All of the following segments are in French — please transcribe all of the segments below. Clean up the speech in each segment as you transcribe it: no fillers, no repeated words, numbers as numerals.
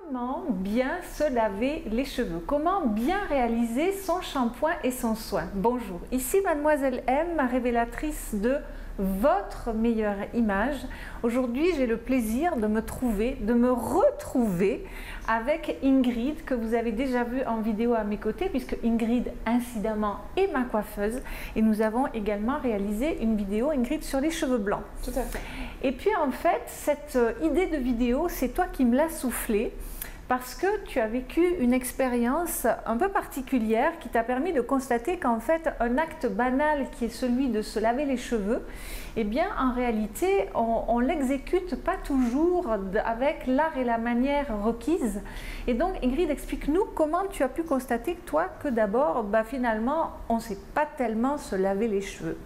Comment bien se laver les cheveux? Comment bien réaliser son shampoing et son soin? Bonjour, ici Mademoiselle M, révélatrice de votre meilleure image. Aujourd'hui, j'ai le plaisir de me retrouver avec Ingrid, que vous avez déjà vu en vidéo à mes côtés, puisque Ingrid, incidemment, est ma coiffeuse. Et nous avons également réalisé une vidéo, Ingrid, sur les cheveux blancs. Tout à fait. Et puis en fait, cette idée de vidéo, c'est toi qui me l'as soufflée, parce que tu as vécu une expérience un peu particulière qui t'a permis de constater qu'en fait, un acte banal qui est celui de se laver les cheveux, eh bien en réalité, on ne l'exécute pas toujours avec l'art et la manière requise. Et donc Ingrid, explique-nous comment tu as pu constater que d'abord, finalement, on ne sait pas tellement se laver les cheveux.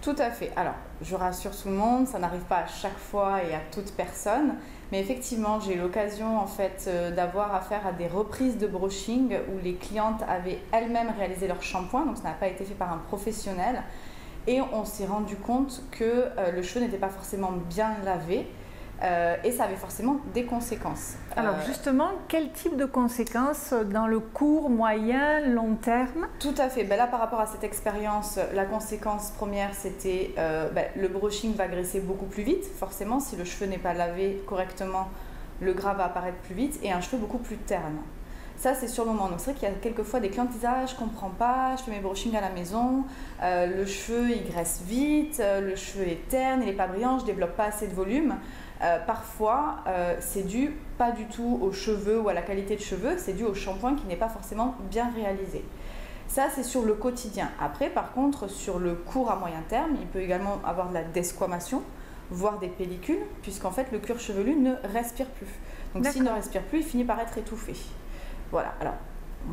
Tout à fait. Alors, je rassure tout le monde, ça n'arrive pas à chaque fois et à toute personne, mais effectivement, j'ai eu l'occasion en fait d'avoir affaire à des reprises de brushing où les clientes avaient elles-mêmes réalisé leur shampoing, donc ça n'a pas été fait par un professionnel, et on s'est rendu compte que le cheveu n'était pas forcément bien lavé. Et ça avait forcément des conséquences. Alors justement, quel type de conséquences dans le court, moyen, long terme? Tout à fait. Là, par rapport à cette expérience, la conséquence première, c'était le brushing va graisser beaucoup plus vite. Forcément, si le cheveu n'est pas lavé correctement, le gras va apparaître plus vite et un cheveu beaucoup plus terne. Ça, c'est sur le moment. Donc, c'est vrai qu'il y a quelquefois des clients qui disent « Ah, je comprends pas, je fais mes brushings à la maison, le cheveu, il graisse vite, le cheveu est terne, il n'est pas brillant, je développe pas assez de volume. » Parfois, c'est dû pas du tout aux cheveux ou à la qualité de cheveux, c'est dû au shampoing qui n'est pas forcément bien réalisé. Ça, c'est sur le quotidien. Après, par contre, sur le court à moyen terme, il peut également avoir de la desquamation, voire des pellicules, puisqu'en fait, le cuir chevelu ne respire plus. Donc, s'il ne respire plus, il finit par être étouffé. Voilà. Alors,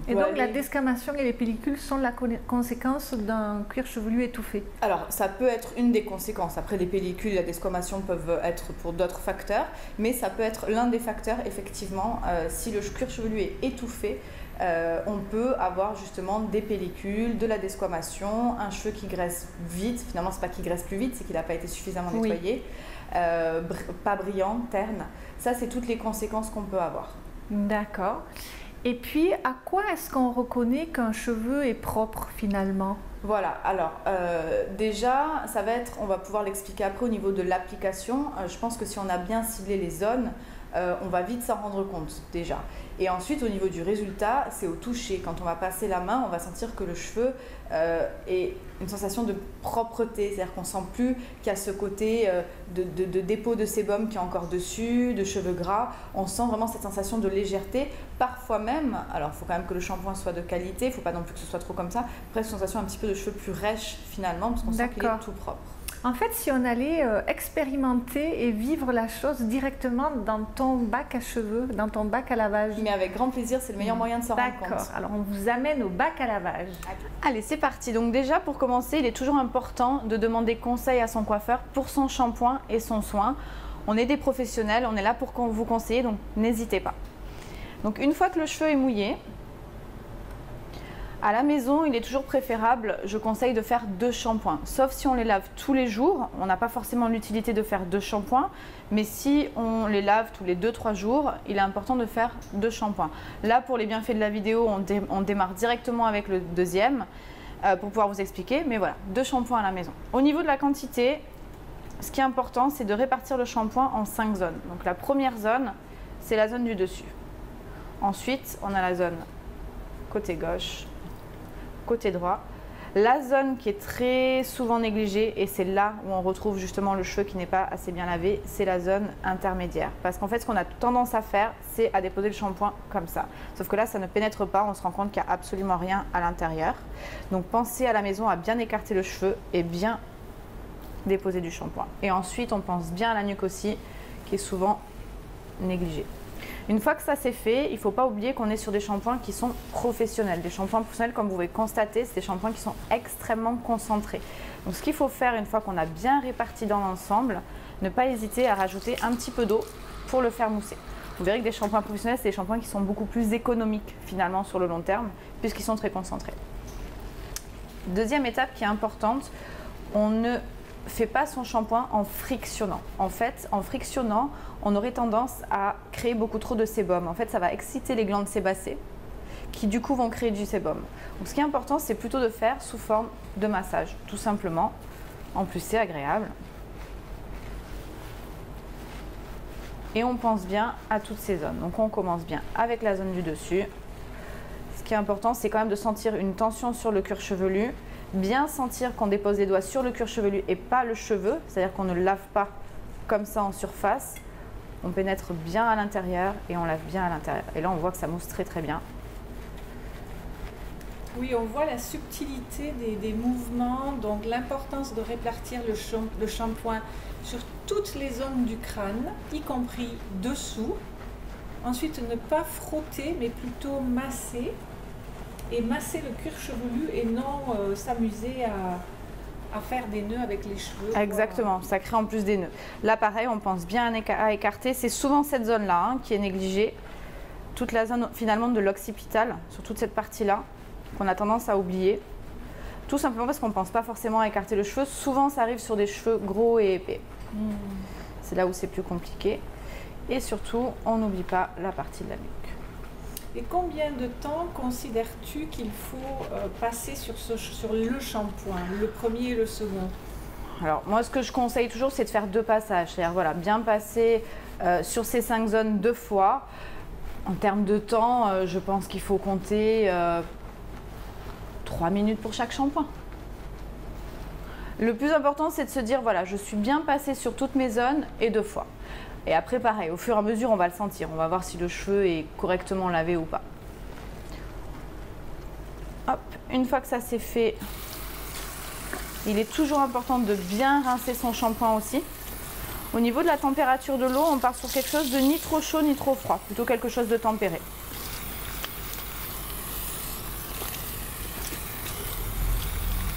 et donc la desquamation et les pellicules sont la conséquence d'un cuir chevelu étouffé? Alors ça peut être une des conséquences. Après les pellicules et la desquamation peuvent être pour d'autres facteurs, mais ça peut être l'un des facteurs effectivement. Si le cuir chevelu est étouffé, on peut avoir justement des pellicules, de la desquamation, un cheveu qui graisse vite. Finalement c'est pas qu'il graisse plus vite, c'est qu'il n'a pas été suffisamment nettoyé, pas brillant, terne. Ça c'est toutes les conséquences qu'on peut avoir. D'accord. Et puis, à quoi est-ce qu'on reconnaît qu'un cheveu est propre finalement? Voilà, alors déjà, ça va être, on va pouvoir l'expliquer après au niveau de l'application. Je pense que si on a bien ciblé les zones, on va vite s'en rendre compte déjà. Et ensuite, au niveau du résultat, c'est au toucher. Quand on va passer la main, on va sentir que le cheveu est une sensation de propreté. C'est-à-dire qu'on ne sent plus qu'il y a ce côté de dépôt de sébum qui est encore dessus, de cheveux gras. On sent vraiment cette sensation de légèreté. Parfois même, alors il faut quand même que le shampoing soit de qualité, il ne faut pas non plus que ce soit trop comme ça. Après, une sensation un petit peu de cheveux plus rêches finalement, parce qu'on sent qu'il est tout propre. En fait, si on allait expérimenter et vivre la chose directement dans ton bac à cheveux, dans ton bac à lavage. Mais avec grand plaisir, c'est le meilleur moyen de s'en rendre compte. D'accord, alors on vous amène au bac à lavage. Allez, c'est parti. Donc déjà, pour commencer, il est toujours important de demander conseil à son coiffeur pour son shampoing et son soin. On est des professionnels, on est là pour vous conseiller, donc n'hésitez pas. Donc une fois que le cheveu est mouillé, à la maison, il est toujours préférable, je conseille de faire 2 shampoings. Sauf si on les lave tous les jours, on n'a pas forcément l'utilité de faire 2 shampoings. Mais si on les lave tous les 2-3 jours, il est important de faire 2 shampoings. Là, pour les bienfaits de la vidéo, on démarre directement avec le deuxième pour pouvoir vous expliquer. Mais voilà, 2 shampoings à la maison. Au niveau de la quantité, ce qui est important, c'est de répartir le shampoing en 5 zones. Donc la première zone, c'est la zone du dessus. Ensuite, on a la zone côté gauche, côté droit. La zone qui est très souvent négligée, et c'est là où on retrouve justement le cheveu qui n'est pas assez bien lavé, c'est la zone intermédiaire. Parce qu'en fait, ce qu'on a tendance à faire, c'est à déposer le shampoing comme ça. Sauf que là, ça ne pénètre pas, on se rend compte qu'il n'y a absolument rien à l'intérieur. Donc pensez à la maison à bien écarter le cheveu et bien déposer du shampoing. Et ensuite, on pense bien à la nuque aussi, qui est souvent négligée. Une fois que ça c'est fait, il ne faut pas oublier qu'on est sur des shampoings qui sont professionnels. Des shampoings professionnels, comme vous pouvez constater, c'est des shampoings qui sont extrêmement concentrés. Donc ce qu'il faut faire une fois qu'on a bien réparti dans l'ensemble, ne pas hésiter à rajouter un petit peu d'eau pour le faire mousser. Vous verrez que des shampoings professionnels, c'est des shampoings qui sont beaucoup plus économiques finalement sur le long terme, puisqu'ils sont très concentrés. Deuxième étape qui est importante, on ne fait pas son shampoing en frictionnant. En fait, en frictionnant, on aurait tendance à créer beaucoup trop de sébum. En fait, ça va exciter les glandes sébacées qui du coup vont créer du sébum. Donc ce qui est important, c'est plutôt de faire sous forme de massage, tout simplement. En plus, c'est agréable. Et on pense bien à toutes ces zones. Donc on commence bien avec la zone du dessus. Ce qui est important, c'est quand même de sentir une tension sur le cuir chevelu. Bien sentir qu'on dépose les doigts sur le cuir chevelu et pas le cheveu. C'est-à-dire qu'on ne lave pas comme ça en surface. On pénètre bien à l'intérieur et on lave bien à l'intérieur. Et là, on voit que ça mousse très très bien. Oui, on voit la subtilité des mouvements, donc l'importance de répartir le shampoing sur toutes les zones du crâne, y compris dessous. Ensuite, ne pas frotter, mais plutôt masser. Et masser le cuir chevelu et non s'amuser à faire des nœuds avec les cheveux. Exactement, ça crée en plus des nœuds. Là, pareil, on pense bien à écarter. C'est souvent cette zone-là qui est négligée. Toute la zone finalement de l'occipital, sur toute cette partie-là, qu'on a tendance à oublier, tout simplement parce qu'on ne pense pas forcément à écarter le cheveu. Souvent, ça arrive sur des cheveux gros et épais. C'est là où c'est plus compliqué. Et surtout, on n'oublie pas la partie de la nuque. Et combien de temps considères-tu qu'il faut passer sur le shampoing, le premier et le second? Alors, moi, ce que je conseille toujours, c'est de faire 2 passages. C'est-à-dire, voilà, bien passer sur ces 5 zones 2 fois. En termes de temps, je pense qu'il faut compter 3 minutes pour chaque shampoing. Le plus important, c'est de se dire, voilà, je suis bien passée sur toutes mes zones et 2 fois. Et après, pareil, au fur et à mesure, on va le sentir. On va voir si le cheveu est correctement lavé ou pas. Hop, une fois que ça c'est fait, il est toujours important de bien rincer son shampoing aussi. Au niveau de la température de l'eau, on part sur quelque chose de ni trop chaud ni trop froid, plutôt quelque chose de tempéré.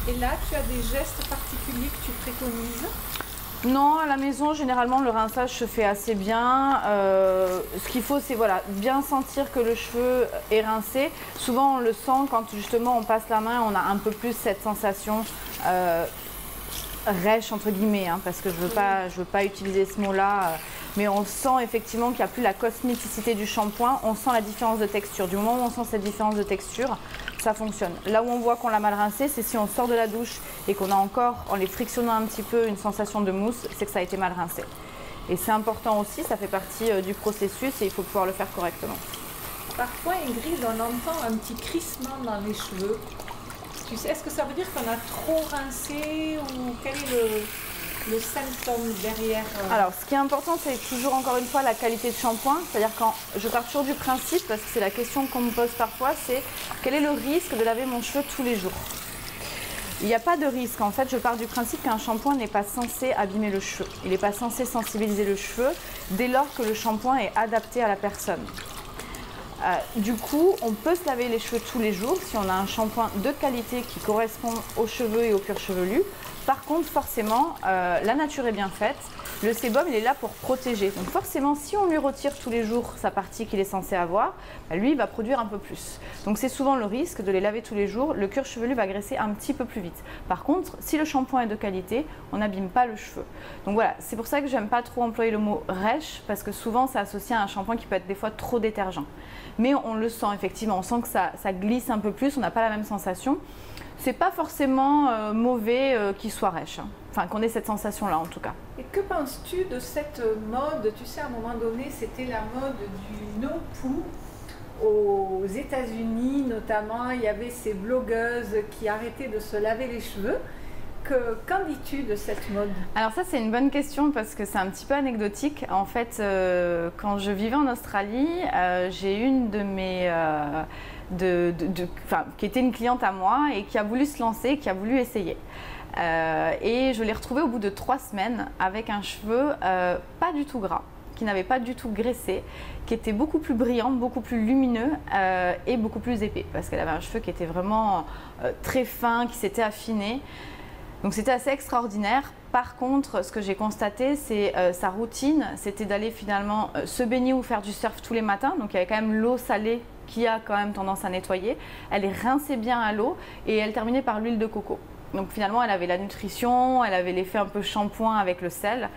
Et là, tu as des gestes particuliers que tu préconises? Non, à la maison, généralement, le rinçage se fait assez bien. Ce qu'il faut, c'est voilà, bien sentir que le cheveu est rincé. Souvent, on le sent quand justement on passe la main, on a un peu plus cette sensation rêche, entre guillemets, hein, parce que je veux pas utiliser ce mot-là. Mais on sent effectivement qu'il n'y a plus la cosméticité du shampoing. On sent la différence de texture. Du moment où on sent cette différence de texture, ça fonctionne. Là où on voit qu'on l'a mal rincé, c'est si on sort de la douche et qu'on a encore, en les frictionnant un petit peu, une sensation de mousse, c'est que ça a été mal rincé. Et c'est important aussi, ça fait partie du processus et il faut pouvoir le faire correctement. Parfois, Ingrid, on entend un petit crissement dans les cheveux. Tu sais, est-ce que ça veut dire qu'on a trop rincé ou quel est le symptôme derrière? Alors, ce qui est important, c'est toujours encore une fois la qualité de shampoing. C'est-à-dire quand je pars toujours du principe, parce que c'est la question qu'on me pose parfois, c'est quel est le risque de laver mon cheveu tous les jours? Il n'y a pas de risque. En fait, je pars du principe qu'un shampoing n'est pas censé abîmer le cheveu. Il n'est pas censé sensibiliser le cheveu dès lors que le shampoing est adapté à la personne. Du coup, on peut se laver les cheveux tous les jours si on a un shampoing de qualité qui correspond aux cheveux et au cuir chevelu. Par contre, forcément, la nature est bien faite. Le sébum, il est là pour protéger. Donc forcément, si on lui retire tous les jours sa partie qu'il est censé avoir, lui, il va produire un peu plus. Donc c'est souvent le risque de les laver tous les jours. Le cuir chevelu va graisser un petit peu plus vite. Par contre, si le shampoing est de qualité, on n'abîme pas le cheveu. Donc voilà, c'est pour ça que j'aime pas trop employer le mot rêche, parce que souvent, c'est associé à un shampoing qui peut être des fois trop détergent. Mais on le sent effectivement, on sent que ça glisse un peu plus, on n'a pas la même sensation. C'est pas forcément mauvais qu'il soit rêche, hein. Enfin qu'on ait cette sensation-là en tout cas. Et que penses-tu de cette mode? Tu sais, à un moment donné, c'était la mode du no-poo. Aux États-Unis notamment, il y avait ces blogueuses qui arrêtaient de se laver les cheveux. Qu'en dis-tu de cette mode? Alors ça, c'est une bonne question parce que c'est un petit peu anecdotique. En fait, quand je vivais en Australie, j'ai une de mes... qui était une cliente à moi et qui a voulu se lancer, qui a voulu essayer. Et je l'ai retrouvée au bout de 3 semaines avec un cheveu pas du tout gras, qui n'avait pas du tout graissé, qui était beaucoup plus brillant, beaucoup plus lumineux et beaucoup plus épais parce qu'elle avait un cheveu qui était vraiment très fin, qui s'était affiné. Donc c'était assez extraordinaire. Par contre, ce que j'ai constaté, c'est sa routine, c'était d'aller finalement se baigner ou faire du surf tous les matins. Donc il y avait quand même l'eau salée qui a quand même tendance à nettoyer. Elle est rincée bien à l'eau et elle terminait par l'huile de coco. Donc finalement, elle avait la nutrition, elle avait l'effet un peu shampoing avec le sel.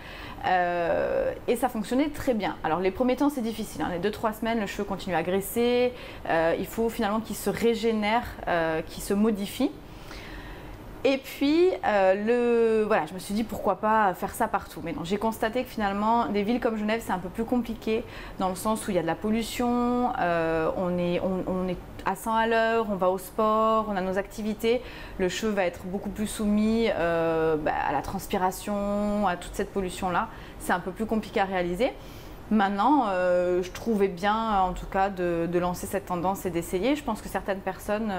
Et ça fonctionnait très bien. Alors les premiers temps, c'est difficile. Les 2-3 semaines, le cheveu continue à graisser. Il faut finalement qu'il se régénère, qu'il se modifie. Et puis, voilà, je me suis dit pourquoi pas faire ça partout. Mais non, j'ai constaté que finalement, des villes comme Genève, c'est un peu plus compliqué dans le sens où il y a de la pollution, on est à 100 à l'heure, on va au sport, on a nos activités. Le cheveu va être beaucoup plus soumis à la transpiration, à toute cette pollution-là. C'est un peu plus compliqué à réaliser. Maintenant, je trouvais bien, en tout cas, de lancer cette tendance et d'essayer. Je pense que certaines personnes,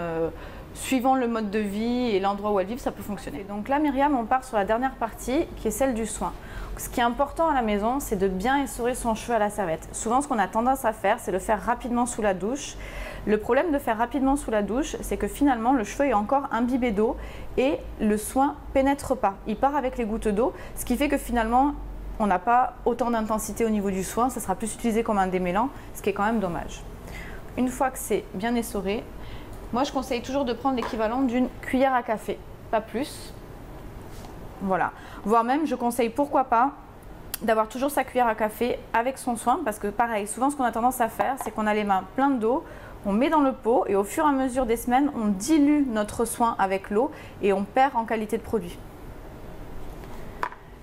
suivant le mode de vie et l'endroit où elles vivent, ça peut fonctionner. Donc là, Myriam, on part sur la dernière partie, qui est celle du soin. Ce qui est important à la maison, c'est de bien essorer son cheveu à la serviette. Souvent, ce qu'on a tendance à faire, c'est le faire rapidement sous la douche. Le problème de faire rapidement sous la douche, c'est que finalement, le cheveu est encore imbibé d'eau et le soin pénètre pas. Il part avec les gouttes d'eau, ce qui fait que finalement, on n'a pas autant d'intensité au niveau du soin, ça sera plus utilisé comme un démêlant, ce qui est quand même dommage. Une fois que c'est bien essoré, moi je conseille toujours de prendre l'équivalent d'une cuillère à café, pas plus. Voilà. Voire même, je conseille pourquoi pas d'avoir toujours sa cuillère à café avec son soin, parce que pareil, souvent ce qu'on a tendance à faire, c'est qu'on a les mains pleines d'eau, on met dans le pot et au fur et à mesure des semaines, on dilue notre soin avec l'eau et on perd en qualité de produit.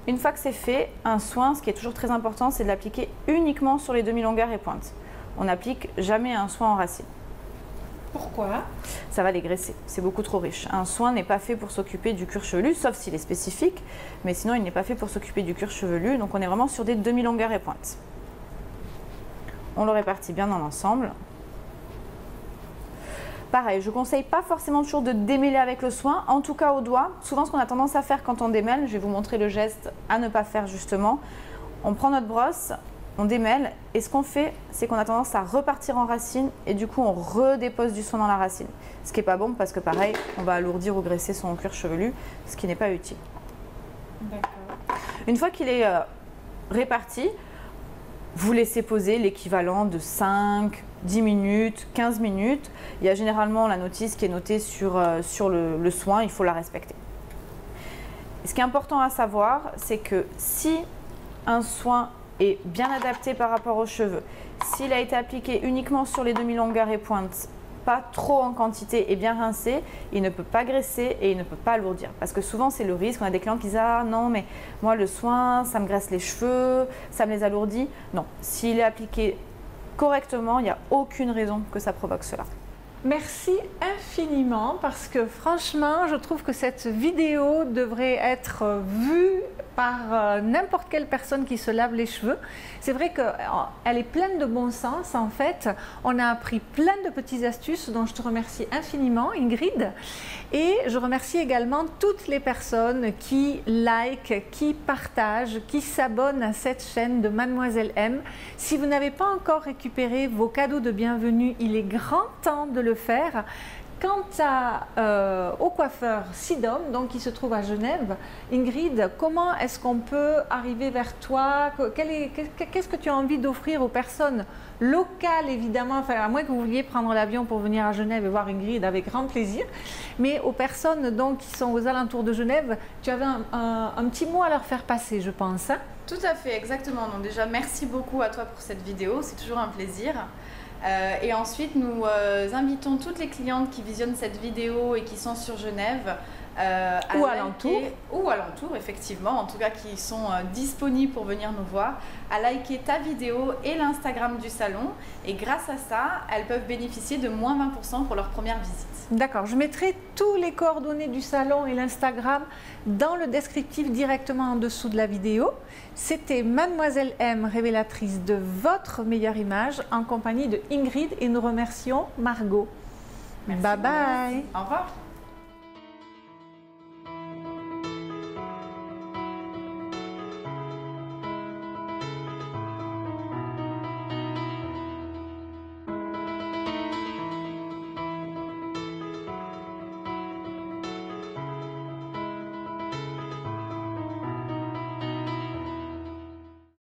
Une fois que c'est fait, un soin, ce qui est toujours très important, c'est de l'appliquer uniquement sur les demi-longueurs et pointes. On n'applique jamais un soin en racine. Pourquoi? Ça va les graisser, c'est beaucoup trop riche. Un soin n'est pas fait pour s'occuper du cuir chevelu, sauf s'il est spécifique, mais sinon il n'est pas fait pour s'occuper du cuir chevelu, donc on est vraiment sur des demi-longueurs et pointes. On le répartit bien dans l'ensemble. Pareil, je ne conseille pas forcément toujours de démêler avec le soin, en tout cas au doigt. Souvent, ce qu'on a tendance à faire quand on démêle, je vais vous montrer le geste à ne pas faire justement. On prend notre brosse, on démêle et ce qu'on fait, c'est qu'on a tendance à repartir en racine et du coup, on redépose du soin dans la racine. Ce qui n'est pas bon parce que pareil, on va alourdir ou graisser son cuir chevelu, ce qui n'est pas utile. D'accord. Une fois qu'il est réparti, vous laissez poser l'équivalent de 5, 10 minutes, 15 minutes. Il y a généralement la notice qui est notée sur le soin, il faut la respecter. Ce qui est important à savoir, c'est que si un soin est bien adapté par rapport aux cheveux, s'il a été appliqué uniquement sur les demi-longueurs et pointes, pas trop en quantité et bien rincé, il ne peut pas graisser et il ne peut pas alourdir. Parce que souvent c'est le risque, on a des clients qui disent « Ah non mais moi le soin, ça me graisse les cheveux, ça me les alourdit ». Non, s'il est appliqué correctement, il n'y a aucune raison que ça provoque cela. Merci infiniment parce que franchement, je trouve que cette vidéo devrait être vue par n'importe quelle personne qui se lave les cheveux. C'est vrai qu'elle est pleine de bon sens en fait. On a appris plein de petites astuces dont je te remercie infiniment Ingrid. Et je remercie également toutes les personnes qui likent, qui partagent, qui s'abonnent à cette chaîne de Mademoiselle M. Si vous n'avez pas encore récupéré vos cadeaux de bienvenue, il est grand temps de le faire. Quant au coiffeur Sidom, donc qui se trouve à Genève, Ingrid, comment est-ce qu'on peut arriver vers toi? Qu'est-ce que tu as envie d'offrir aux personnes locales, évidemment, enfin, à moins que vous vouliez prendre l'avion pour venir à Genève et voir Ingrid avec grand plaisir, mais aux personnes donc, qui sont aux alentours de Genève, tu avais un petit mot à leur faire passer, je pense. Hein? Tout à fait, exactement. Donc déjà, merci beaucoup à toi pour cette vidéo, c'est toujours un plaisir. Et ensuite, nous invitons toutes les clientes qui visionnent cette vidéo et qui sont sur Genève ou à l'entour, effectivement, en tout cas qui sont disponibles pour venir nous voir, à liker ta vidéo et l'Instagram du salon. Et grâce à ça, elles peuvent bénéficier de moins 20% pour leur première visite. D'accord, je mettrai tous les coordonnées du salon et l'Instagram dans le descriptif directement en dessous de la vidéo. C'était Mademoiselle M, révélatrice de votre meilleure image, en compagnie de Ingrid et nous remercions Margot. Merci. Bye bye. Au revoir.